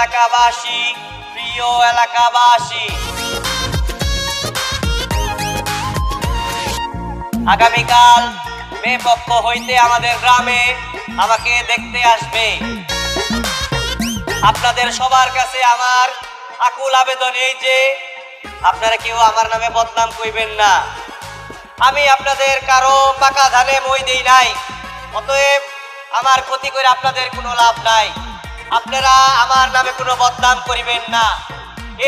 এলাকাবাসী, প্রিয় এলাকাবাসী, আগামীকাল মেয়ে পক্ষ হইতে আমাদের গ্রামে আমাকে দেখতে আসবে। আপনাদের সবার কাছে আমার আকুল আবেদন এই যে আপনারা কেউ আমার নামে বদনাম কইবেন না। আমি আপনাদের কারো পাকা ধানে মই দেই নাই, অতএব আমার ক্ষতি করে আপনাদের কোনো লাভ নাই। আপনারা আমার নামে কোনো বদনাম করিবেন না।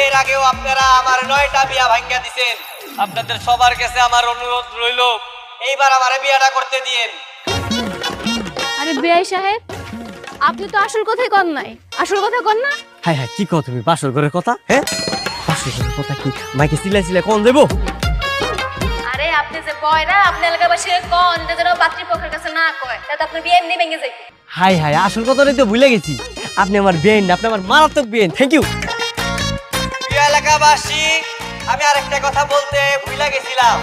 এর আগেও আপনারা আমার 9টা বিয়া ভাঙ্গা দিছেন। আপনাদের সবার কাছে আমার অনুরোধ রইল এইবার আমার বিয়াটা করতে দিয়েন। আরে বিআই সাহেব, আপনি তো আসল কথাই কন নাই। আসল কথা কন না। হ্যাঁ হ্যাঁ, কি কও তুমি বাসর ঘরের কথা? হ্যাঁ, বাসর ঘরের কথা কি মাইকে সিলাই সিলাই কোন দেবো? আরে আপনি যে বয়রা, আপনি এলাকাবাসী কন যে যেন পাত্রীপক্ষের কাছে না কয়, তাতে আপনি বিয়ে এমনি ভেঙে যাইবে। হাই হাই, আসল কথাটাই তো ভুলে গেছি। আপনি আমার বেন, আপনি আমার মারাত্মক বেন। Thank you. প্রিয় এলাকাবাসী, আমি আরেকটা কথা বলতে ভুলে গেছিলাম।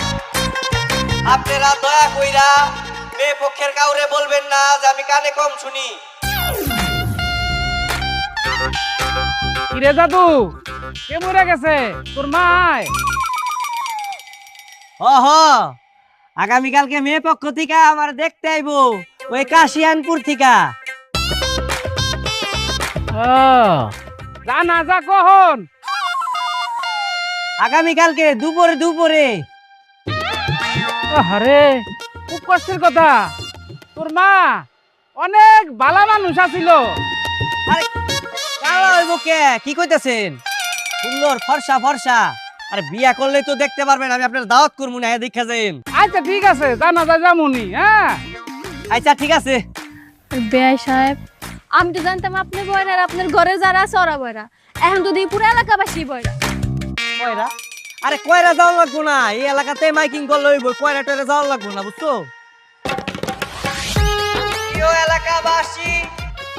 আপনারা দয়া কইরা মেয়ে পক্ষের কাউরে বলবেন না যে আমি কানে কম শুনি। কিরে দাদু, কে মরে গেছে? তোর মায়? হ, আগামীকালকে মেয়ে পক্ষ থেকে আমার দেখতে আইবো, ওই কাশিয়ানপুর থেকে। জানা যা কখন? আগামীকালকে দুপুরে। আরে খুব কষ্টের কথা। তোর মা অনেক ভালো মানুষ আছিল। আরে কালা হইব কে? কি কইতাছেন? সুন্দর ফর্সা। আরে বিয়া করলে তো দেখতে পারবেন, আমি আপনার দাওয়াত করবো না, দেখা যাইন। আচ্ছা ঠিক আছে, জানা যা যামুনি। হ্যাঁ আচ্ছা ঠিক আছে। বিআই সাহেব, আমি তো জানতাম আপনি বয়রা আর আপনার ঘরে যারা আছে ওরা বয়রা। এখন তো পুরো এলাকাবাসী বয়রা। কয়রা? আরে কয়রা যাওয়া লাগবো না, এই এলাকাতে মাইকিং করলে হইব, কয়রা টয়রা যাওয়া লাগবো না, বুঝছো?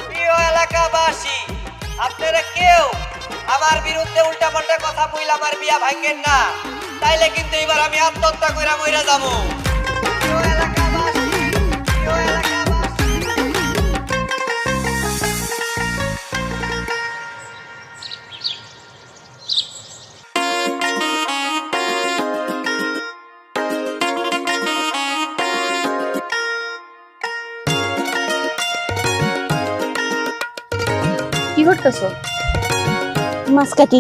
প্রিয় এলাকাবাসী, আপনারা কেউ আমার বিরুদ্ধে উল্টাপাল্টা কথা কইলে আমার বিয়া ভাঙেন না, তাইলে কিন্তু এবার আমি আত্মহত্যা কইরা মইরা যাবো। প্রিয় এলাকাবাসী, কি করতেছো? মাছ কাটি।